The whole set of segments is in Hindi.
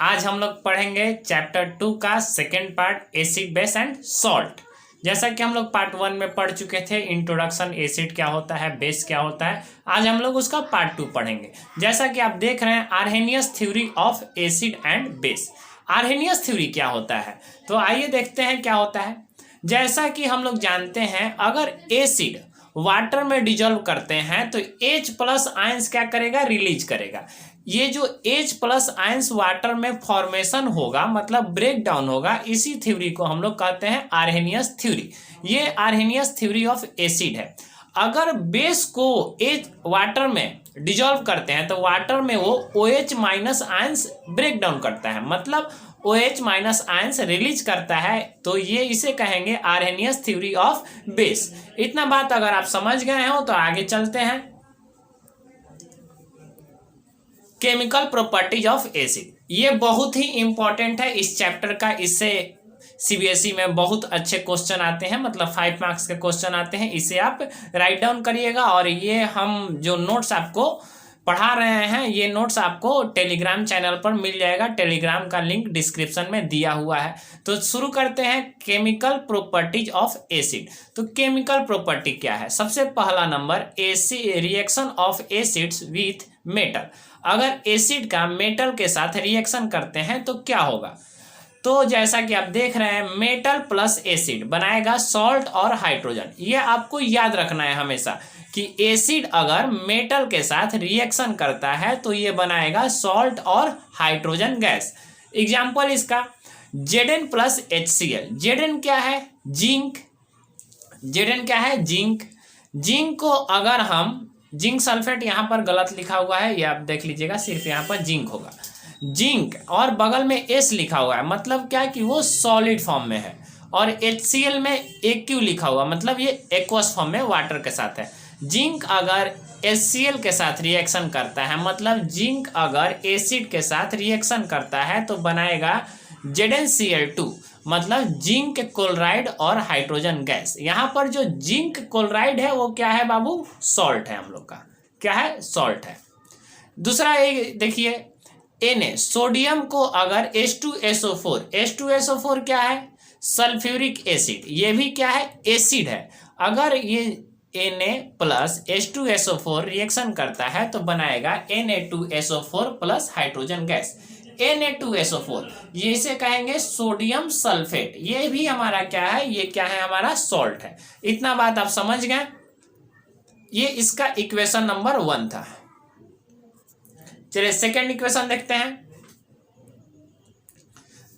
आज हम लोग पढ़ेंगे चैप्टर 2 का second part acid base and salt. जैसा कि हम लोग पार्ट 1 में पढ़ चुके थे इंट्रोडक्शन, एसिड क्या होता है, बेस क्या होता है। आज हम लोग उसका पार्ट 2 पढ़ेंगे। जैसा कि आप देख रहे हैं Arrhenius theory of acid and base. Arrhenius theory क्या होता है, तो आइए देखते हैं क्या होता है। जैसा कि हम लोग जानते हैं, अगर एसिड वाटर में डिजोल्व करते हैं तो H प्लस आयंस क्या करेगा, रिलीज करेगा। ये जो H प्लस आयंस वाटर में फॉर्मेशन होगा, मतलब ब्रेक डाउन होगा, इसी थ्योरी को हम लोग कहते हैं आर्हेनियस थ्योरी। ये आर्हेनियस थ्योरी ऑफ एसिड है। अगर बेस को H वाटर में डिजोल्व करते हैं तो वाटर में वो OH minus ions break down करता है, मतलब OH माइनस आयंस रिलीज करता है। तो ये इसे कहेंगे आर्हेनियस थ्योरी ऑफ बेस। इतना बात अगर आप समझ गए हो तो आगे चलते हैं। केमिकल प्रॉपर्टीज ऑफ एसिड, ये बहुत ही इंपॉर्टेंट है इस चैप्टर का। इससे सीबीएसई में बहुत अच्छे क्वेश्चन आते हैं, मतलब 5 मार्क्स के क्वेश्चन आते हैं। इसे आप राइट डाउन करिएगा। और ये हम जो नोट्स आपको पढ़ा रहे हैं, ये नोट्स आपको टेलीग्राम चैनल पर मिल जाएगा। टेलीग्राम का लिंक डिस्क्रिप्शन में दिया हुआ है। तो शुरू करते हैं केमिकल प्रॉपर्टीज ऑफ एसिड। तो केमिकल प्रॉपर्टी क्या है? सबसे पहला number, reaction of acids with metal. अगर एसिड का मेटल के साथ रिएक्शन करते हैं तो क्या होगा? तो जैसा कि आप देख रहे हैं, मेटल प्लस एसिड बनाएगा सॉल्ट और हाइड्रोजन। ये आपको याद रखना है हमेशा कि एसिड अगर मेटल के साथ रिएक्शन करता है तो ये बनाएगा सॉल्ट और हाइड्रोजन गैस। एग्जाम्पल इसका Zn प्लस HCl। Zn क्या है? जिंक। Zn क्या है? जिंक। जिंक को अगर हम जिंक सल्फेट, यहाँ पर गलत लिखा हुआ है, ये आप देख लीजिएगा, सिर्फ यहाँ पर जिंक होगा। जिंक और बगल में S लिखा हुआ है, मतलब क्या कि वो सॉलिड फॉर्म में है। और HCl में AQ लिखा हुआ, मतलब ये एक्वस फॉर्म में वाटर के साथ है। जिंक अगर HCl के साथ रिएक्शन करता है, मतलब जिंक अगर एसिड के साथ रिएक्शन करता है तो बनाएगा ZnCl2, मतलब जिंक क्लोराइड और हाइड्रोजन गैस। यहाँ पर जो जिंक क्लोराइड है वो क्या है बाबू? सॉल्ट है। हम लोग का क्या है? सॉल्ट है। दूसरा एक देखिए, Na, सोडियम को अगर H2SO4, H2SO4 क्या है? Sulphuric acid. ये भी क्या है? एसिड है। अगर ये Na प्लस H2SO4 रिएक्शन करता है तो बनाएगा Na2SO4 plus hydrogen gas. Na2SO4 ये इसे कहेंगे सोडियम सल्फेट। ये भी हमारा क्या है? ये क्या है? हमारा सॉल्ट है। इतना बात आप समझ गए। ये इसका इक्वेशन नंबर 1 था। चलिए सेकेंड इक्वेशन देखते हैं।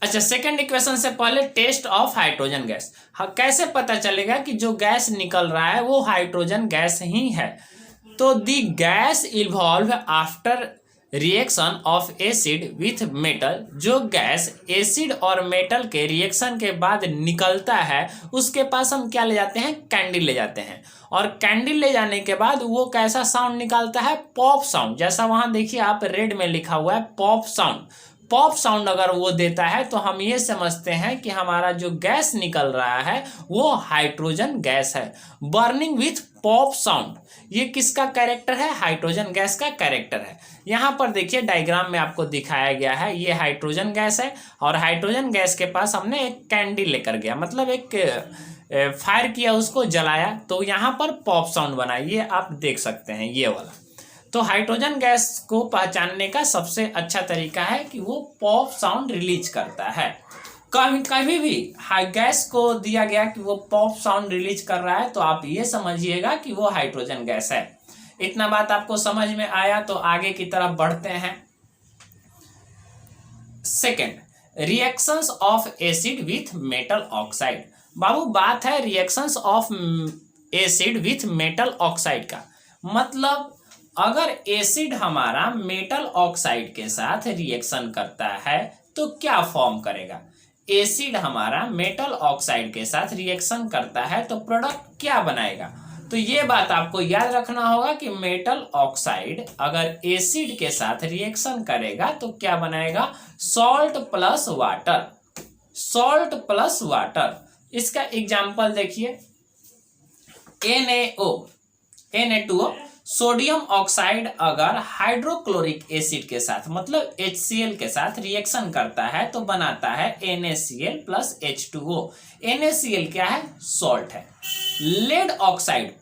अच्छा, सेकेंड इक्वेशन से पहले टेस्ट ऑफ हाइड्रोजन गैस। हाँ, कैसे पता चलेगा कि जो गैस निकल रहा है वो हाइड्रोजन गैस ही है? तो the gas evolve after reaction of acid with metal. जो गैस एसिड और मेटल के रिएक्शन के बाद निकलता है उसके पास हम क्या ले जाते हैं? कैंडल ले जाते हैं। और कैंडल ले जाने के बाद वो कैसा साउंड निकालता है? Pop sound. जैसा वहां देखिए आप रेड में लिखा हुआ है पॉप साउंड। पॉप साउंड अगर वो देता है तो हम ये समझते हैं कि हमारा जो गैस निकल रहा है वो हाइड्रोजन गैस है। बर्निंग विथ पॉप साउंड, ये किसका कैरेक्टर है? हाइड्रोजन गैस का कैरेक्टर है। यहाँ पर देखिए डायग्राम में आपको दिखाया गया है, ये हाइड्रोजन गैस है और हाइड्रोजन गैस के पास हमने एक कैंडल लेकर गया, मतलब एक फायर किया, उसको जलाया, तो यहाँ पर पॉप साउंड बना। ये आप देख सकते हैं ये वाला। तो हाइड्रोजन गैस को पहचानने का सबसे अच्छा तरीका है कि वो पॉप साउंड रिलीज करता है। कभी भी गैस को दिया गया कि वो पॉप साउंड रिलीज कर रहा है तो आप ये समझिएगा कि वो हाइड्रोजन गैस है। इतना बात आपको समझ में आया तो आगे की तरफ बढ़ते हैं। Second, reactions of acid with metal oxide. बाबू बात है reactions of acid with metal oxide का, मतलब अगर एसिड हमारा मेटल ऑक्साइड के साथ रिएक्शन करता है तो क्या फॉर्म करेगा? एसिड हमारा मेटल ऑक्साइड के साथ रिएक्शन करता है तो प्रोडक्ट क्या बनाएगा? तो ये बात आपको याद रखना होगा कि मेटल ऑक्साइड अगर एसिड के साथ रिएक्शन करेगा तो क्या बनाएगा? Salt plus water. Salt plus water, इसका एग्जाम्पल देखिए, Na2O सोडियम ऑक्साइड अगर हाइड्रोक्लोरिक एसिड के साथ मतलब HCl के साथ रिएक्शन करता है तो बनाता है NaCl प्लस H2O। NaCl क्या है? सॉल्ट है। लेड ऑक्साइड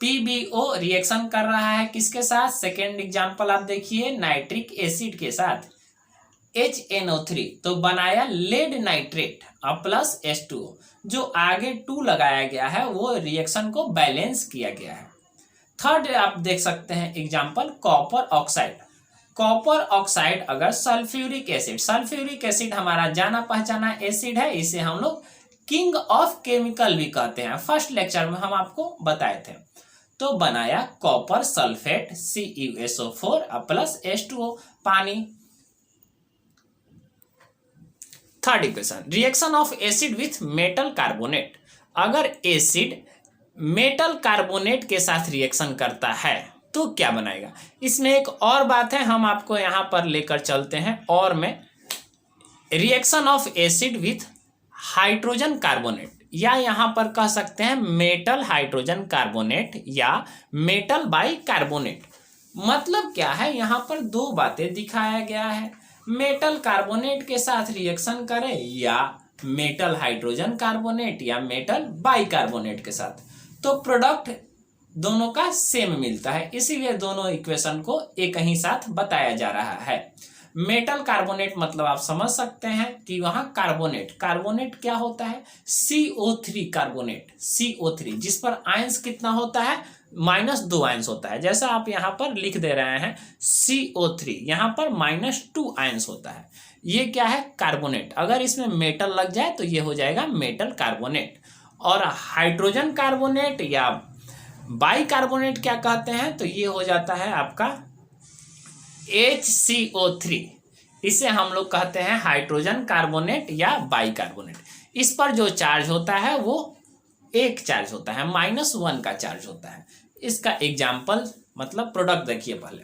PbO रिएक्शन कर रहा है किसके साथ? सेकेंड एग्जांपल आप देखिए, नाइट्रिक एसिड के साथ HNO3 तो बनाया लेड नाइट्रेट और प्लस H2O। जो आगे 2 लगाया गया है वो रिएक्शन को बैलेंस किया गया है। थर्ड आप देख सकते हैं example, copper oxide. Copper oxide अगर सल्फ्यूरिक एसिड हमारा जाना पहचाना एसिड है, इसे हम लोग किंग ऑफ केमिकल भी कहते हैं, फर्स्ट लेक्चर में हम आपको बताए थे। तो बनाया copper sulphate CuSO4 plus H2O पानी। Third equation, reaction of acid with metal carbonate. अगर एसिड मेटल कार्बोनेट के साथ रिएक्शन करता है तो क्या बनाएगा? इसमें एक और बात है, हम आपको यहां पर लेकर चलते हैं। और में reaction of acid with hydrogen carbonate, या यहां पर कह सकते हैं मेटल हाइड्रोजन कार्बोनेट या मेटल बाई कार्बोनेट। मतलब क्या है, यहां पर 2 बातें दिखाया गया है, मेटल कार्बोनेट के साथ रिएक्शन करे या मेटल हाइड्रोजन कार्बोनेट या मेटल बाई कार्बोनेट के साथ, तो प्रोडक्ट दोनों का सेम मिलता है, इसीलिए दोनों इक्वेशन को एक ही साथ बताया जा रहा है। मेटल कार्बोनेट मतलब आप समझ सकते हैं कि वहां कार्बोनेट क्या होता है? CO3 कार्बोनेट, CO3 जिस पर आयंस कितना होता है? -2 आयंस होता है। जैसा आप यहाँ पर लिख दे रहे हैं CO3, यहाँ पर -2 आयंस होता है। ये क्या है? कार्बोनेट। अगर इसमें मेटल लग जाए तो ये हो जाएगा मेटल कार्बोनेट। और हाइड्रोजन कार्बोनेट या बाई कार्बोनेट क्या कहते हैं? तो ये हो जाता है आपका HCO3। इसे हम लोग कहते हैं हाइड्रोजन कार्बोनेट या बाई कार्बोनेट। इस पर जो चार्ज होता है वो एक चार्ज होता है, -1 का चार्ज होता है। इसका एग्जाम्पल मतलब प्रोडक्ट देखिए पहले,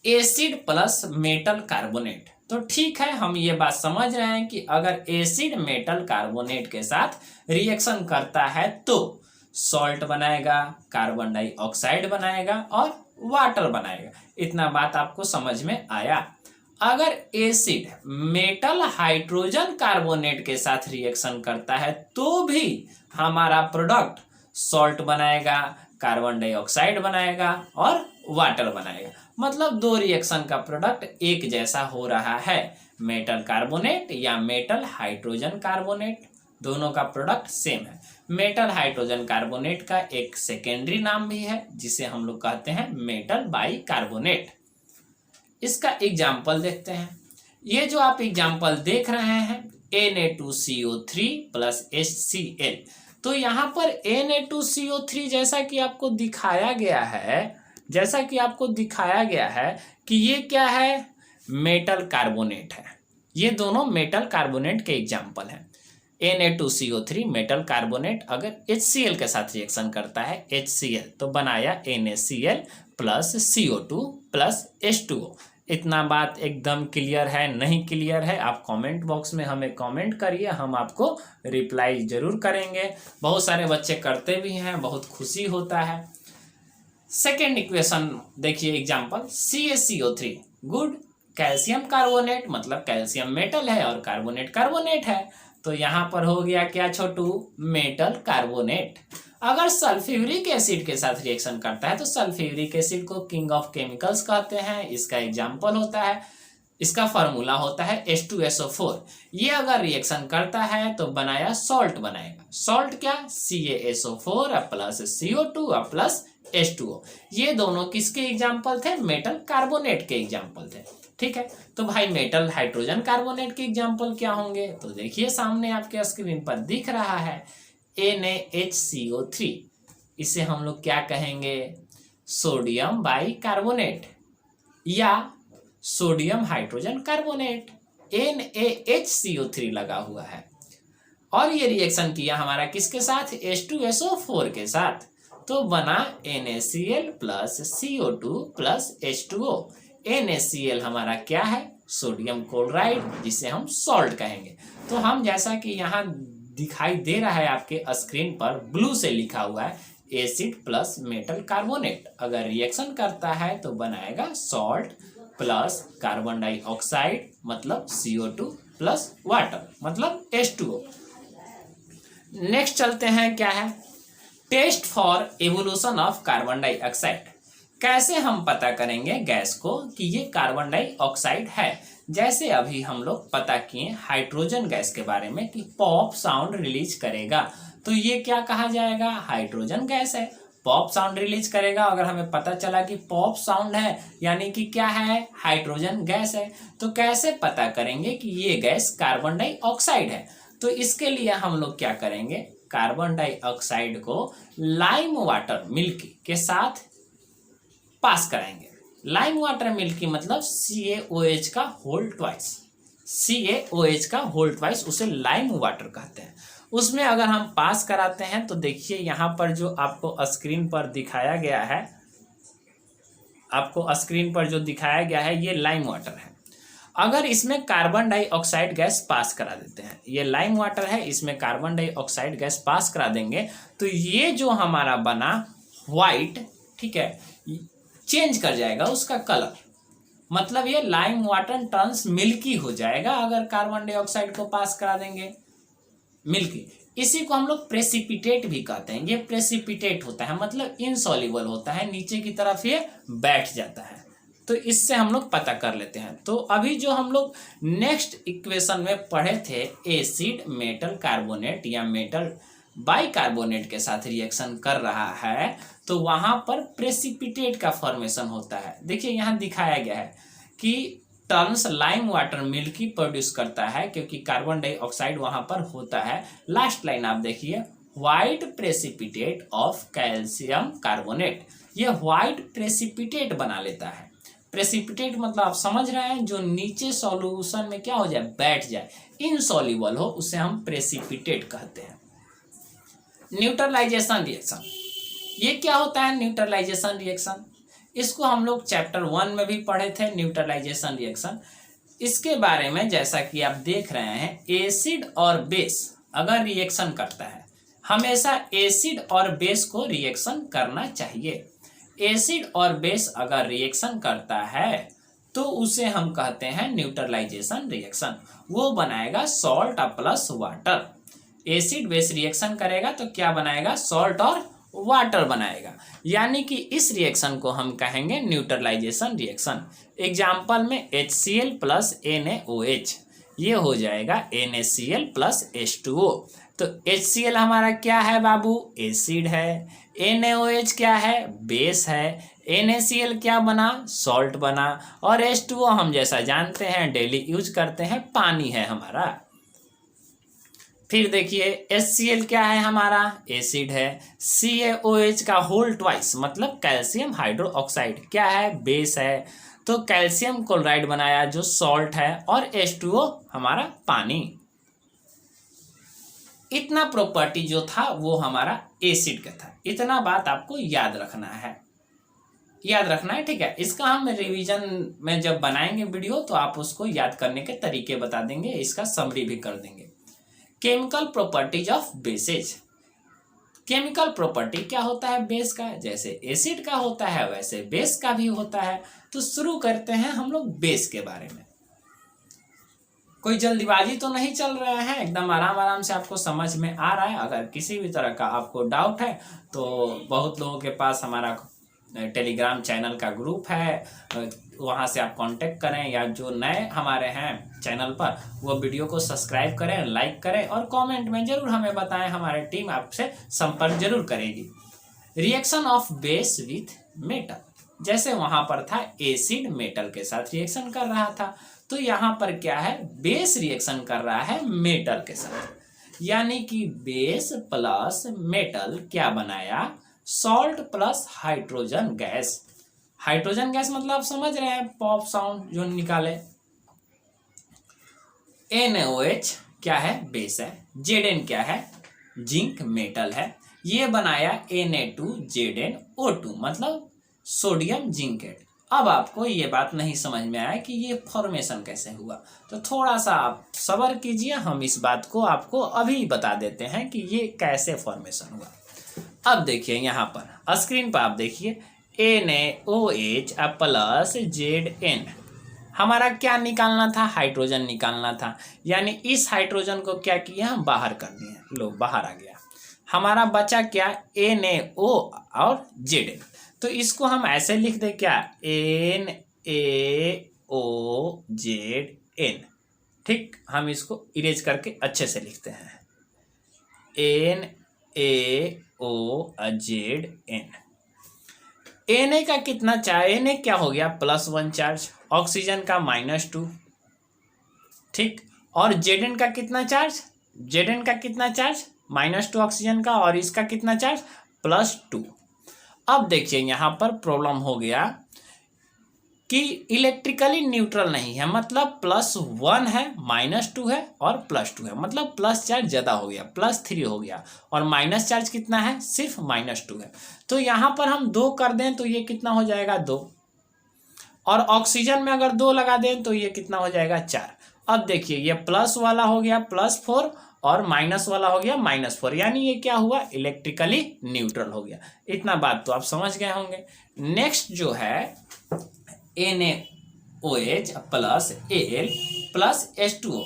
एसिड प्लस मेटल कार्बोनेट। तो ठीक है, हम ये बात समझ रहे हैं कि अगर एसिड मेटल कार्बोनेट के साथ रिएक्शन करता है तो सॉल्ट बनाएगा, कार्बन डाइऑक्साइड बनाएगा और वाटर बनाएगा। इतना बात आपको समझ में आया। अगर एसिड मेटल हाइड्रोजन कार्बोनेट के साथ रिएक्शन करता है तो भी हमारा प्रोडक्ट सॉल्ट बनाएगा, कार्बन डाइऑक्साइड बनाएगा और वाटर बनाएगा। मतलब 2 रिएक्शन का प्रोडक्ट एक जैसा हो रहा है। मेटल कार्बोनेट या मेटल हाइड्रोजन कार्बोनेट, दोनों का प्रोडक्ट सेम है। मेटल हाइड्रोजन कार्बोनेट का एक सेकेंडरी नाम भी है जिसे हम लोग कहते हैं मेटल बाई कार्बोनेट। इसका एग्जाम्पल देखते हैं। ये जो आप एग्जाम्पल देख रहे हैं Na2CO3 प्लस HCl, तो यहाँ पर Na2CO3 जैसा कि आपको दिखाया गया है कि ये क्या है? मेटल कार्बोनेट है। ये दोनों मेटल कार्बोनेट के एग्जाम्पल हैं। Na2CO3 मेटल कार्बोनेट अगर HCl के साथ रिएक्शन करता है HCl तो बनाया NaCl plus CO2 plus H2O। इतना बात एकदम क्लियर है? नहीं क्लियर है आप कमेंट बॉक्स में हमें कमेंट करिए, हम आपको रिप्लाई जरूर करेंगे। बहुत सारे बच्चे करते भी हैं, बहुत खुशी होता है। सेकेंड इक्वेशन देखिए example, CaCO3 good, calcium carbonate मतलब कैल्शियम मेटल है और कार्बोनेट है, तो यहाँ पर हो गया क्या छोटू? Metal carbonate. अगर सल्फ्यूरिक एसिड के साथ रिएक्शन करता है तो सल्फ्यूरिक एसिड को किंग ऑफ केमिकल्स कहते हैं। इसका एग्जाम्पल होता है, इसका फॉर्मूला होता है H2SO4। ये अगर रिएक्शन करता है तो बनाया सॉल्ट बनाएगा। सॉल्ट क्या? CaSO4 plus CO2 plus H2O। ये दोनों किसके एग्जाम्पल थे? मेटल कार्बोनेट के एग्जाम्पल थे। ठीक है, तो भाई मेटल हाइड्रोजन कार्बोनेट के एग्जाम्पल क्या होंगे? तो देखिए सामने आपके स्क्रीन पर दिख रहा है NaHCO3। इसे हम लोग क्या कहेंगे? सोडियम बाई कार्बोनेट या सोडियम हाइड्रोजन कार्बोनेट। NaHCO3 लगा हुआ है और ये रिएक्शन किया हमारा किसके साथ? H2SO4 के साथ, तो बना NaCl plus CO2 plus H2O। NaCl हमारा क्या है? सोडियम क्लोराइड, जिसे हम सॉल्ट कहेंगे। तो हम जैसा कि यहाँ दिखाई दे रहा है आपके स्क्रीन पर ब्लू से लिखा हुआ है एसिड प्लस मेटल कार्बोनेट। अगर रिएक्शन करता है तो बनाएगा सॉल्ट प्लस कार्बन डाइऑक्साइड मतलब CO2 प्लस वाटर मतलब H2O। नेक्स्ट चलते हैं, क्या है test for evolution of carbon dioxide. कैसे हम पता करेंगे गैस को कि ये कार्बन डाइऑक्साइड है। जैसे अभी हम लोग पता किए हाइड्रोजन गैस के बारे में कि पॉप साउंड रिलीज करेगा, तो ये क्या कहा जाएगा, हाइड्रोजन गैस है, पॉप साउंड रिलीज करेगा। अगर हमें पता चला कि पॉप साउंड है यानी कि क्या है, हाइड्रोजन गैस है। तो कैसे पता करेंगे कि ये गैस कार्बन डाइऑक्साइड है, तो इसके लिए हम लोग क्या करेंगे, कार्बन डाइऑक्साइड को लाइम वाटर मिल्क के साथ पास कराएंगे। लाइम वाटर मिल्की मतलब CaOH का होल ट्वाइस, CaOH का होल ट्वाइस उसे लाइम वाटर कहते हैं। उसमें अगर हम पास कराते हैं तो देखिए यहाँ पर जो आपको स्क्रीन पर दिखाया गया है, आपको स्क्रीन पर जो दिखाया गया है ये लाइम वाटर है। अगर इसमें कार्बन डाइऑक्साइड गैस पास करा देते हैं, ये लाइम वाटर है, इसमें कार्बन डाइऑक्साइड गैस पास करा देंगे तो ये जो हमारा बना व्हाइट, ठीक है, चेंज कर जाएगा उसका कलर, मतलब ये लाइम वाटर टर्न्स मिल्की हो जाएगा अगर कार्बन डाइऑक्साइड को पास करा देंगे मिल्की। इसी को हम लोग प्रेसिपिटेट भी कहते हैं। ये प्रेसिपिटेट होता है मतलब इनसॉल्युबल होता है, नीचे की तरफ ये बैठ जाता है। तो इससे हम लोग पता कर लेते हैं। तो अभी जो हम लोग नेक्स्ट इक्वेशन में पढ़े थे, एसिड मेटल कार्बोनेट या मेटल बाइकार्बोनेट के साथ रिएक्शन कर रहा है तो वहां पर प्रेसिपिटेट का फॉर्मेशन होता है। देखिए यहाँ दिखाया गया है कि turns lime water milky produce करता है क्योंकि कार्बन डाइऑक्साइड वहां पर होता है। लास्ट लाइन आप देखिए, white precipitate of calcium carbonate, ये व्हाइट प्रेसिपिटेट बना लेता है। प्रेसिपिटेट मतलब आप समझ रहे हैं, जो नीचे सॉल्यूशन में क्या हो जाए, बैठ जाए, इनसॉल्युबल हो, उसे हम प्रेसिपिटेट कहते हैं। न्यूट्रलाइजेशन रिएक्शन, ये क्या होता है न्यूट्रलाइजेशन रिएक्शन, इसको हम लोग चैप्टर 1 में भी पढ़े थे न्यूट्रलाइजेशन रिएक्शन। इसके बारे में जैसा कि आप देख रहे हैं, एसिड और बेस अगर रिएक्शन करता है, हमेशा एसिड और बेस को रिएक्शन करना चाहिए। एसिड और बेस अगर रिएक्शन करता है तो उसे हम कहते हैं न्यूट्रलाइजेशन रिएक्शन। वो बनाएगा salt plus water. Acid base reaction करेगा तो क्या बनाएगा, सॉल्ट और वाटर बनाएगा, यानी कि इस रिएक्शन को हम कहेंगे न्यूट्रलाइजेशन रिएक्शन। एग्जाम्पल में HCl प्लस NaOH, ये हो जाएगा NaCl प्लस H2O। तो HCl हमारा क्या है बाबू, एसिड है, NaOH क्या है, बेस है, NaCl क्या बना, सॉल्ट बना, और H2O हम जैसा जानते हैं डेली यूज करते हैं, पानी है हमारा। फिर देखिए HCl क्या है हमारा, एसिड है, CaOH का होल ट्वाइस मतलब कैल्शियम हाइड्रोक्साइड क्या है, बेस है, तो कैल्शियम क्लोराइड बनाया जो सॉल्ट है, और H2O हमारा पानी। इतना प्रॉपर्टी जो था वो हमारा एसिड का था। इतना बात आपको याद रखना है, याद रखना है, ठीक है। इसका हम रिवीजन में जब बनाएंगे वीडियो तो आप उसको याद करने के तरीके बता देंगे, इसका समरी भी कर देंगे। Chemical properties of bases, chemical property क्या होता है बेस का, जैसे एसिड का होता है वैसे बेस का भी होता है। तो शुरू करते हैं हम लोग बेस के बारे में। कोई जल्दीबाजी तो नहीं चल रहा है, एकदम आराम आराम से आपको समझ में आ रहा है। अगर किसी भी तरह का आपको डाउट है तो बहुत लोगों के पास हमारा टेलीग्राम चैनल का ग्रुप है, वहाँ से आप कांटेक्ट करें, या जो नए हमारे हैं चैनल पर वो वीडियो को सब्सक्राइब करें, लाइक करें और कमेंट में जरूर हमें बताएं, हमारी टीम आपसे संपर्क जरूर करेगी। Reaction of base with metal, जैसे वहाँ पर था एसिड मेटल के साथ रिएक्शन कर रहा था, तो यहाँ पर क्या है, बेस रिएक्शन कर रहा है मेटल के साथ, यानी कि बेस प्लस मेटल क्या बनाया, salt plus hydrogen gas. Hydrogen gas मतलब आप समझ रहे हैं, पॉप साउंड जो निकाले। NaOH क्या है, बेस है, Zn क्या है, जिंक मेटल है, ये बनाया Na2ZnO2 मतलब सोडियम जिंकेट। अब आपको ये बात नहीं समझ में आया कि ये फॉर्मेशन कैसे हुआ, तो थोड़ा सा आप सब्र कीजिए, हम इस बात को आपको अभी बता देते हैं कि ये कैसे फॉर्मेशन हुआ। अब देखिए यहाँ पर स्क्रीन पर आप देखिए NaOH प्लस Zn, हमारा क्या निकालना था, हाइड्रोजन निकालना था। यानी इस हाइड्रोजन को क्या किया, हम बाहर कर दिए, लो बाहर आ गया। हमारा बचा क्या, NaO और Zn। तो इसको हम ऐसे लिख दे क्या, NaOZn। ठीक, हम इसको इरेज करके अच्छे से लिखते हैं, NaOZn। Na का कितना चार्ज, Na क्या हो गया, +1 चार्ज, ऑक्सीजन का -2। ठीक, और Zn का कितना चार्ज, Zn का कितना चार्ज, -2 ऑक्सीजन का, और इसका कितना चार्ज, +2। अब देखिए यहाँ पर प्रॉब्लम हो गया कि इलेक्ट्रिकली न्यूट्रल नहीं है, मतलब +1 है, -2 है और +2 है, मतलब प्लस चार्ज ज़्यादा हो गया, +3 हो गया, और माइनस चार्ज कितना है, सिर्फ -2 है। तो यहाँ पर हम 2 कर दें तो ये कितना हो जाएगा, 2, और ऑक्सीजन में अगर 2 लगा दें तो ये कितना हो जाएगा, 4। अब देखिए ये प्लस वाला हो गया +4 और माइनस वाला हो गया -4, यानी ये क्या हुआ, इलेक्ट्रिकली न्यूट्रल हो गया। इतना बात तो आप समझ गए होंगे। नेक्स्ट जो है NaOH plus Al plus H2O,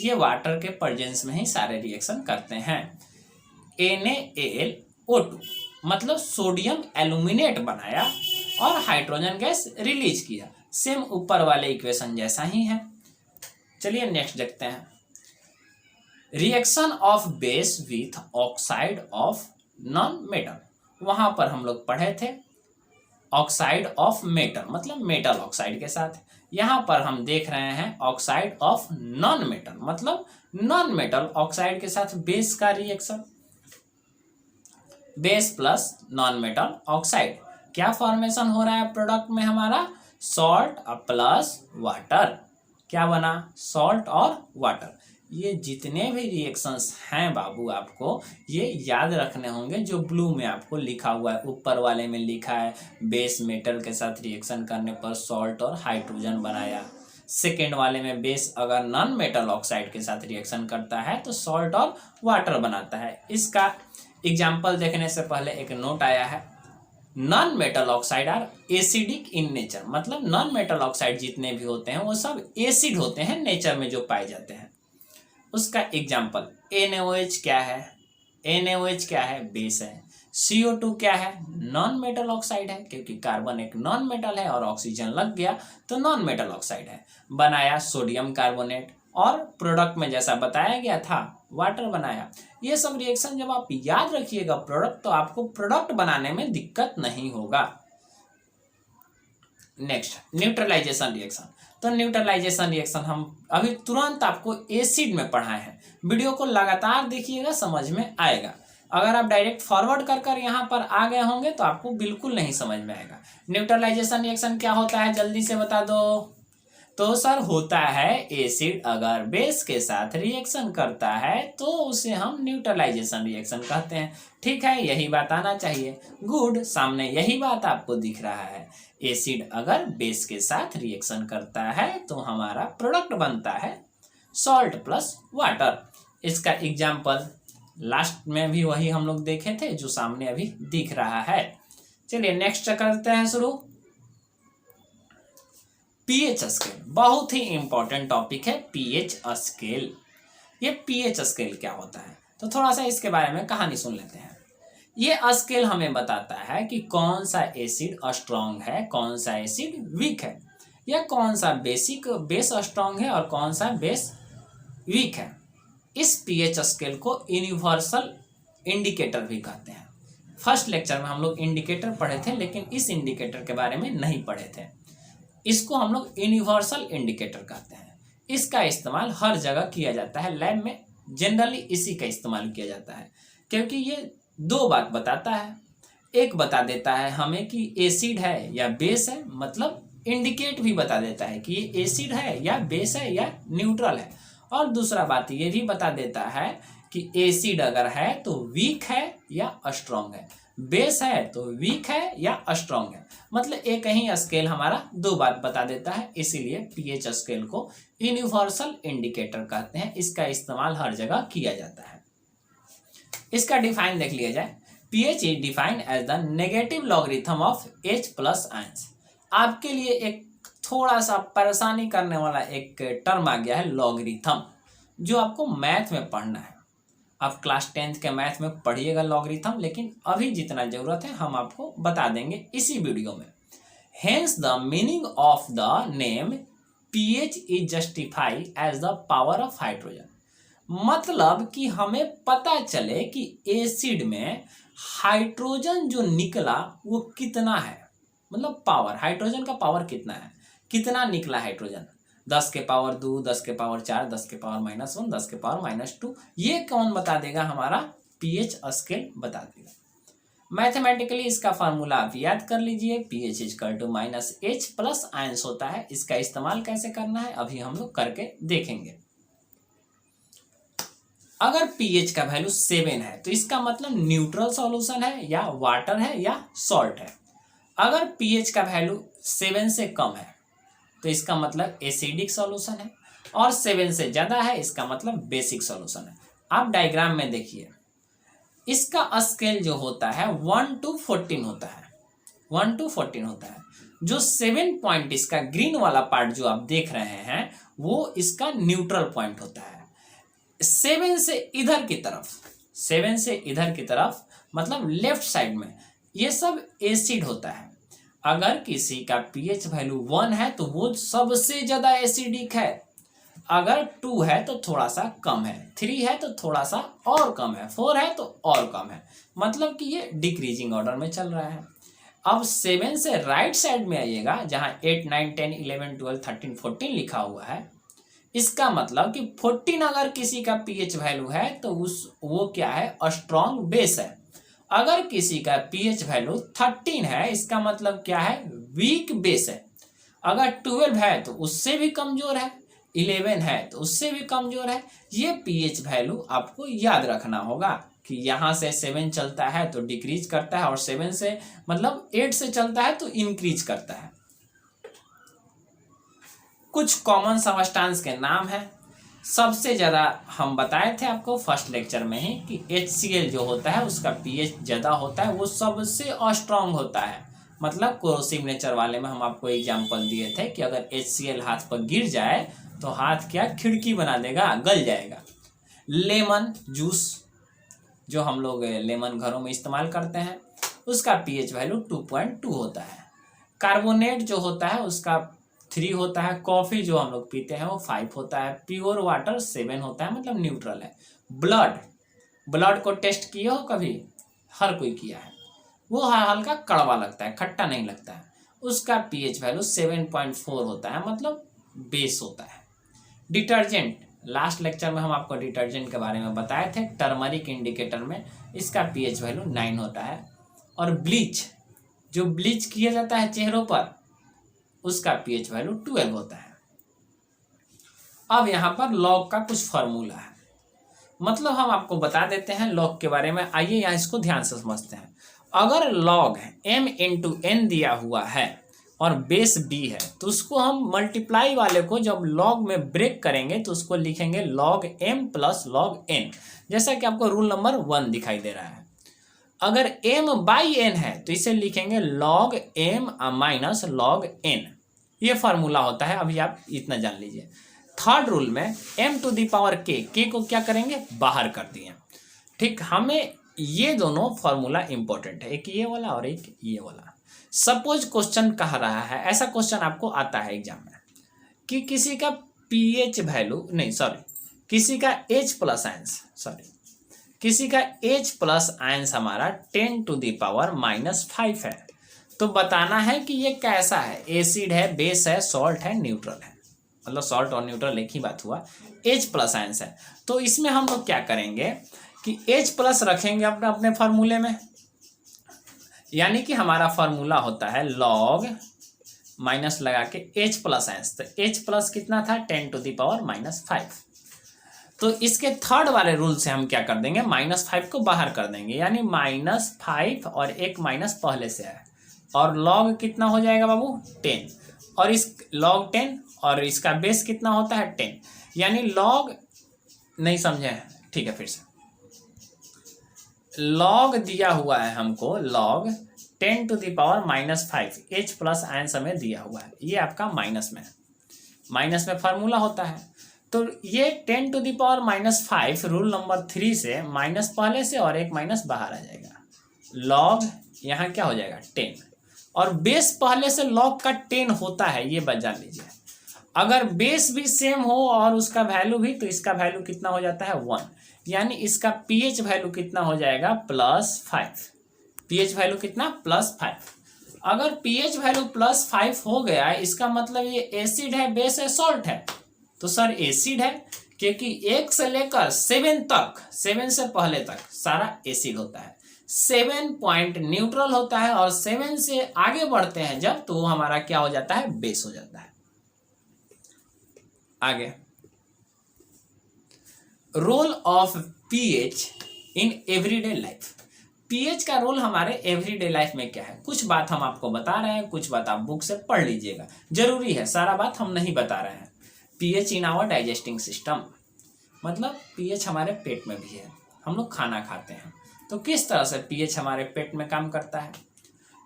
ये वाटर के प्रेजेंस में ही सारे रिएक्शन करते हैं। NaAlO2 मतलब सोडियम एल्यूमिनेट बनाया और हाइड्रोजन गैस रिलीज किया, सेम ऊपर वाले इक्वेशन जैसा ही है। चलिए नेक्स्ट देखते हैं, reaction of base with oxide of non metal. वहां पर हम लोग पढ़े थे ऑक्साइड ऑफ मेटल मतलब मेटल ऑक्साइड के साथ, यहां पर हम देख रहे हैं ऑक्साइड ऑफ नॉन मेटल मतलब नॉन मेटल ऑक्साइड के साथ बेस का reaction. Base plus non metal oxide, क्या फॉर्मेशन हो रहा है प्रोडक्ट में हमारा, सॉल्ट प्लस वाटर। क्या बना, सॉल्ट और वाटर। ये जितने भी रिएक्शंस हैं बाबू आपको ये याद रखने होंगे, जो ब्लू में आपको लिखा हुआ है, ऊपर वाले में लिखा है बेस मेटल के साथ रिएक्शन करने पर सॉल्ट और हाइड्रोजन बनाया। सेकेंड वाले में बेस अगर नॉन मेटल ऑक्साइड के साथ रिएक्शन करता है तो सॉल्ट और वाटर बनाता है। इसका एग्जाम्पल देखने से पहले एक नोट आया है, non metal oxide are acidic in nature, मतलब नॉन मेटल ऑक्साइड जितने भी होते हैं वो सब एसिड होते हैं नेचर में जो पाए जाते हैं। उसका एग्जाम्पल NaOH क्या है, NaOH क्या है, बेस है। CO2 क्या है, नॉन मेटल ऑक्साइड है, क्योंकि कार्बन एक नॉन मेटल है और ऑक्सीजन लग गया तो नॉन मेटल ऑक्साइड है। बनाया सोडियम कार्बोनेट और प्रोडक्ट में जैसा बताया गया था वाटर बनाया। ये सब रिएक्शन जब आप याद रखिएगा प्रोडक्ट, तो आपको प्रोडक्ट बनाने में दिक्कत नहीं होगा। Next neutralisation reaction. तो न्यूट्रलाइजेशन रिएक्शन हम अभी तुरंत आपको एसिड में पढ़ाए हैं, वीडियो को लगातार देखिएगा समझ में आएगा। अगर आप डायरेक्ट फॉरवर्ड कर कर यहाँ पर आ गए होंगे तो आपको बिल्कुल नहीं समझ में आएगा। न्यूट्रलाइजेशन रिएक्शन क्या होता है जल्दी से बता दो। तो सर होता है एसिड अगर बेस के साथ रिएक्शन करता है तो उसे हम न्यूट्रलाइजेशन रिएक्शन कहते हैं। ठीक है, यही बात आना चाहिए। गुड, सामने यही बात आपको दिख रहा है। एसिड अगर बेस के साथ रिएक्शन करता है तो हमारा प्रोडक्ट बनता है सॉल्ट प्लस वाटर। इसका एग्जाम्पल लास्ट में भी वही हम लोग देखे थे जो सामने अभी दिख रहा है। चलिए नेक्स्ट करते हैं शुरू। पीएच स्केल बहुत ही इंपॉर्टेंट टॉपिक है, पीएच स्केल। ये पीएच स्केल क्या होता है तो थोड़ा सा इसके बारे में कहानी सुन लेते हैं। ये स्केल हमें बताता है कि कौन सा एसिड स्ट्रॉन्ग है, कौन सा एसिड वीक है, या कौन सा बेस स्ट्रॉन्ग है और कौन सा बेस वीक है। इस पीएच स्केल को यूनिवर्सल इंडिकेटर भी कहते हैं। फर्स्ट लेक्चर में हम लोग इंडिकेटर पढ़े थे, लेकिन इस इंडिकेटर के बारे में नहीं पढ़े थे। इसको हम लोग यूनिवर्सल इंडिकेटर कहते हैं। इसका इस्तेमाल हर जगह किया जाता है, लैब में जनरली इसी का इस्तेमाल किया जाता है, क्योंकि ये दो बात बताता है। एक बता देता है हमें कि एसिड है या बेस है, मतलब इंडिकेट भी बता देता है कि ये एसिड है या बेस है या न्यूट्रल है। और दूसरा बात ये भी बता देता है कि एसिड अगर है तो वीक है या स्ट्रॉन्ग है, बेस है तो वीक है या स्ट्रॉन्ग है। मतलब एक ही स्केल हमारा दो बात बता देता है, इसीलिए पीएच स्केल को यूनिवर्सल इंडिकेटर कहते हैं। इसका इस्तेमाल हर जगह किया जाता है। इसका डिफाइन देख लिया जाए। pH is defined as the negative logarithm of H plus ions. आपके लिए एक थोड़ा सा परेशानी करने वाला एक टर्म आ गया है लॉगरिथम, जो आपको मैथ में पढ़ना है। आप क्लास 10th के मैथ में पढ़िएगा लॉगरिथम, लेकिन अभी जितना जरूरत है हम आपको बता देंगे इसी वीडियो में। Hence the meaning of the name pH is justify as the power of hydrogen. मतलब कि हमें पता चले कि एसिड में हाइड्रोजन जो निकला वो कितना है, मतलब पावर, हाइड्रोजन का पावर कितना है, कितना निकला हाइड्रोजन, 10 के पावर 2, 10 के पावर 4, 10 के पावर -1, 10 के पावर -2। ये कौन बता देगा? हमारा pH स्केल बता देगा। मैथमेटिकली इसका फार्मूला आप याद कर लीजिए, pH = -H प्लस आयंस होता है। इसका इस्तेमाल कैसे करना है अभी हम लोग करके देखेंगे। अगर pH का वैल्यू 7 है तो इसका मतलब न्यूट्रल सॉल्यूशन है या वाटर है या सॉल्ट है। अगर pH का वैल्यू 7 से कम है तो इसका मतलब एसिडिक सॉल्यूशन है, और 7 से ज़्यादा है इसका मतलब बेसिक सॉल्यूशन है। आप डायग्राम में देखिए, इसका स्केल जो होता है 1 to 14 होता है, 1 to 14 होता है। जो 7 पॉइंट इसका ग्रीन वाला पार्ट जो आप देख रहे हैं वो इसका न्यूट्रल पॉइंट होता है। 7 से इधर की तरफ, 7 से इधर की तरफ मतलब लेफ्ट साइड में ये सब एसिड होता है। अगर किसी का pH वैल्यू 1 है तो वो सबसे ज़्यादा एसिडिक है, अगर 2 है तो थोड़ा सा कम है, 3 है तो थोड़ा सा और कम है, 4 है तो और कम है, मतलब कि ये डिक्रीजिंग ऑर्डर में चल रहा है। अब 7 से राइट साइड में आइएगा जहाँ 8, 9, 10, 11, 12, 13, 14 लिखा हुआ है। इसका मतलब कि 14 अगर किसी का pH वैल्यू है तो वो क्या है? स्ट्रॉन्ग बेस है। अगर किसी का pH वैल्यू 13 है इसका मतलब क्या है? वीक बेस है। अगर 12 है तो उससे भी कमजोर है, 11 है तो उससे भी कमजोर है। ये pH वैल्यू आपको याद रखना होगा कि यहाँ से 7 चलता है तो डिक्रीज करता है, और 7 से मतलब 8 से चलता है तो इंक्रीज करता है। कुछ कॉमन सबस्टांस के नाम है। सबसे ज़्यादा हम बताए थे आपको फर्स्ट लेक्चर में ही कि HCl जो होता है उसका pH ज़्यादा होता है, वो सबसे स्ट्रॉन्ग होता है। मतलब कोरोसिव नेचर वाले में हम आपको एग्जांपल दिए थे कि अगर HCl हाथ पर गिर जाए तो हाथ क्या खिड़की बना देगा, गल जाएगा। लेमन जूस जो हम लोग लेमन घरों में इस्तेमाल करते हैं उसका pH वैल्यू 2.2 होता है। कार्बोनेट जो होता है उसका 3 होता है। कॉफ़ी जो हम लोग पीते हैं वो 5 होता है। प्योर वाटर 7 होता है, मतलब न्यूट्रल है। ब्लड को टेस्ट किए हो कभी? हर कोई किया है। वो हल्का कड़वा लगता है, खट्टा नहीं लगता है। उसका pH वैल्यू 7.4 होता है, मतलब बेस होता है। डिटर्जेंट, लास्ट लेक्चर में हम आपको डिटर्जेंट के बारे में बताए थे। टर्मरिक इंडिकेटर में इसका pH वैल्यू 9 होता है। और ब्लीच, जो ब्लीच किया जाता है चेहरों पर, उसका pH वैल्यू 12 होता है। अब यहाँ पर लॉग का कुछ फॉर्मूला है, मतलब हम आपको बता देते हैं लॉग के बारे में। आइए यहाँ इसको ध्यान से समझते हैं। अगर लॉग m × n दिया हुआ है और बेस b है तो उसको हम मल्टीप्लाई वाले को जब लॉग में ब्रेक करेंगे तो उसको लिखेंगे log m + log n, जैसा कि आपको रूल नंबर 1 दिखाई दे रहा है। अगर m/n है तो इसे लिखेंगे log m - log n। ये फार्मूला होता है, अभी आप इतना जान लीजिए। थर्ड रूल में m⁴ k को क्या करेंगे? बाहर कर दिए। ठीक, हमें ये दोनों फार्मूला इंपॉर्टेंट है, एक ये वाला और एक ये वाला। सपोज क्वेश्चन कह रहा है, ऐसा क्वेश्चन आपको आता है एग्जाम में कि किसी का pH वैल्यू नहीं, किसी का H प्लस आयंस हमारा 10⁻⁻5 है। तो बताना है कि ये कैसा है, एसिड है, बेस है, सॉल्ट है, न्यूट्रल है। मतलब सॉल्ट और न्यूट्रल एक ही बात हुआ। H प्लस आयंस है तो इसमें हम लोग क्या करेंगे कि H प्लस रखेंगे अपने फार्मूले में, यानी कि हमारा फार्मूला होता है लॉग माइनस लगा के H प्लस आयंस। तो H प्लस कितना था? 10⁻⁻5। तो इसके थर्ड वाले रूल से हम क्या कर देंगे? -5 को बाहर कर देंगे, यानी -5 और एक माइनस पहले से है। और लॉग कितना हो जाएगा बाबू? 10। और इस लॉग 10 और इसका बेस कितना होता है? 10। यानी लॉग, नहीं समझे? ठीक है, फिर से लॉग दिया हुआ है हमको, लॉग 10⁻⁻5 H प्लस आयन समय दिया हुआ है, ये आपका माइनस में है, माइनस में फार्मूला होता है। तो ये 10⁻⁻5 रूल नंबर 3 से माइनस पहले से और एक माइनस बाहर आ जाएगा, लॉग यहाँ क्या हो जाएगा 10, और बेस पहले से लॉग का 10 होता है, ये बात जान लीजिए। अगर बेस भी सेम हो और उसका वैल्यू भी, तो इसका वैल्यू कितना हो जाता है 1, यानी इसका पीएच वैल्यू कितना हो जाएगा +5, पीएच वैल्यू कितना +5। अगर पीएच वैल्यू +5 हो गया, इसका मतलब ये एसिड है, बेस है, सॉल्ट है, तो सर एसिड है, क्योंकि 1 से लेकर 7 तक, 7 से पहले तक सारा एसिड होता है, 7 पॉइंट न्यूट्रल होता है, और 7 से आगे बढ़ते हैं जब, तो हमारा क्या हो जाता है, बेस हो जाता है। आगे, role of pH in everyday life. PH का रोल हमारे एवरीडे लाइफ में क्या है, कुछ बात हम आपको बता रहे हैं, कुछ बात आप बुक से पढ़ लीजिएगा, जरूरी है, सारा बात हम नहीं बता रहे हैं। PH in our digesting system, मतलब पीएच हमारे पेट में भी है, हम लोग खाना खाते हैं, तो किस तरह से पीएच हमारे पेट में काम करता है।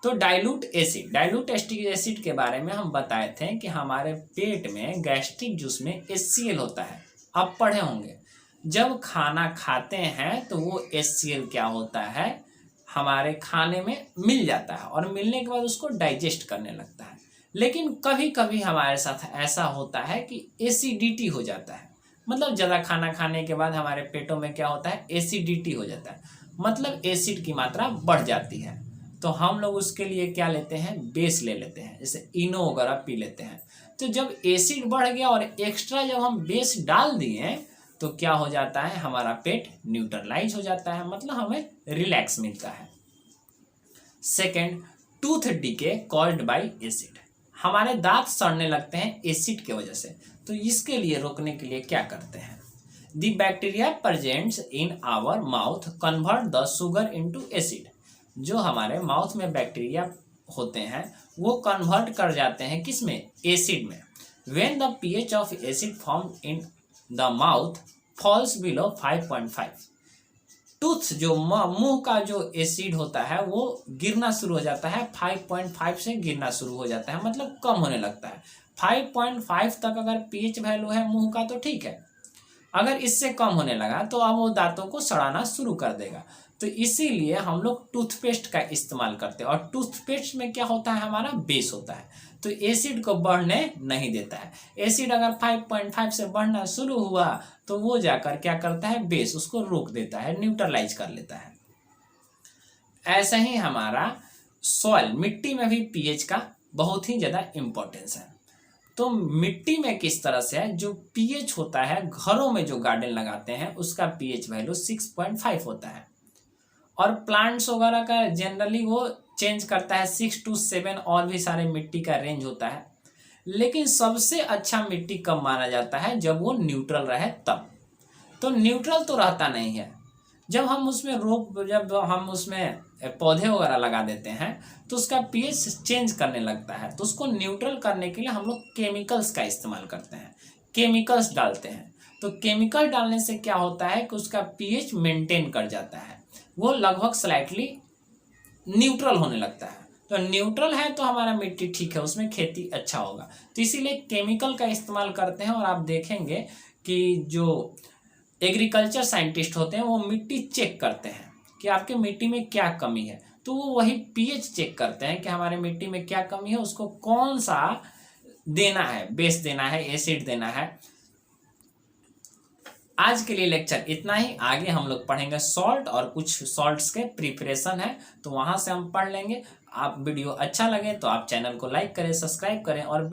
तो डाइल्यूट एसिड के बारे में हम बताए थे कि हमारे पेट में गैस्ट्रिक जूस में HCl होता है, आप पढ़े होंगे। जब खाना खाते हैं तो वो HCl क्या होता है, हमारे खाने में मिल जाता है, और मिलने के बाद उसको डाइजेस्ट करने लगता है। लेकिन कभी कभी हमारे साथ ऐसा होता है कि एसिडिटी हो जाता है, मतलब ज़्यादा खाना खाने के बाद हमारे पेटों में क्या होता है, एसिडिटी हो जाता है, मतलब एसिड की मात्रा बढ़ जाती है। तो हम लोग उसके लिए क्या लेते हैं, बेस ले लेते हैं, जैसे इनो वगैरह पी लेते हैं। तो जब एसिड बढ़ गया और एक्स्ट्रा जब हम बेस डाल दिए, तो क्या हो जाता है, हमारा पेट न्यूट्रलाइज हो जाता है, मतलब हमें रिलैक्स मिलता है। Second, tooth decay caused by acid, हमारे दांत सड़ने लगते हैं एसिड की वजह से, तो इसके लिए रोकने के लिए क्या करते हैं, the bacteria presents in our mouth convert the sugar into acid, जो हमारे माउथ में बैक्टीरिया होते हैं वो कन्वर्ट कर जाते हैं किसमें, एसिड में। When the pH of acid form in the mouth falls below 5.5, tooth जो मुंह का जो एसिड होता है वो गिरना शुरू हो जाता है, 5.5 से गिरना शुरू हो जाता है, मतलब कम होने लगता है। 5.5 तक अगर पीएच वैल्यू है मुंह का तो ठीक है, अगर इससे कम होने लगा तो अब वो दांतों को सड़ाना शुरू कर देगा। तो इसीलिए हम लोग टूथपेस्ट का इस्तेमाल करते हैं, और टूथपेस्ट में क्या होता है, हमारा बेस होता है, तो एसिड को बढ़ने नहीं देता है। एसिड अगर 5.5 से बढ़ना शुरू हुआ तो वो जाकर क्या करता है, बेस उसको रोक देता है, न्यूट्रलाइज कर लेता है। ऐसा ही हमारा सॉइल, मिट्टी में भी पीएच का बहुत ही ज़्यादा इम्पोर्टेंस है। तो मिट्टी में किस तरह से है, जो पीएच होता है, घरों में जो गार्डन लगाते हैं उसका पीएच वैल्यू 6.5 होता है, और प्लांट्स वगैरह का जनरली वो चेंज करता है 6 to 7, और भी सारे मिट्टी का रेंज होता है। लेकिन सबसे अच्छा मिट्टी कब माना जाता है, जब वो न्यूट्रल रहे तब। तो न्यूट्रल तो रहता नहीं है, जब हम उसमें पौधे वगैरह लगा देते हैं तो उसका पीएच चेंज करने लगता है, तो उसको न्यूट्रल करने के लिए हम लोग केमिकल्स का इस्तेमाल करते हैं, केमिकल्स डालते हैं। तो केमिकल डालने से क्या होता है कि उसका पीएच मेंटेन कर जाता है, वो लगभग स्लाइटली न्यूट्रल होने लगता है। तो न्यूट्रल है तो हमारा मिट्टी ठीक है, उसमें खेती अच्छा होगा, तो इसीलिए केमिकल का इस्तेमाल करते हैं। और आप देखेंगे कि जो एग्रीकल्चर साइंटिस्ट होते हैं वो मिट्टी चेक करते हैं कि आपके मिट्टी में क्या कमी है, तो वो वही पीएच चेक करते हैं कि हमारे मिट्टी में क्या कमी है, उसको कौन सा देना है, बेस देना है, एसिड देना है। आज के लिए लेक्चर इतना ही, आगे हम लोग पढ़ेंगे सॉल्ट, और कुछ सॉल्ट्स के प्रिपरेशन है तो वहां से हम पढ़ लेंगे। आप वीडियो अच्छा लगे तो आप चैनल को लाइक करें, सब्सक्राइब करें, और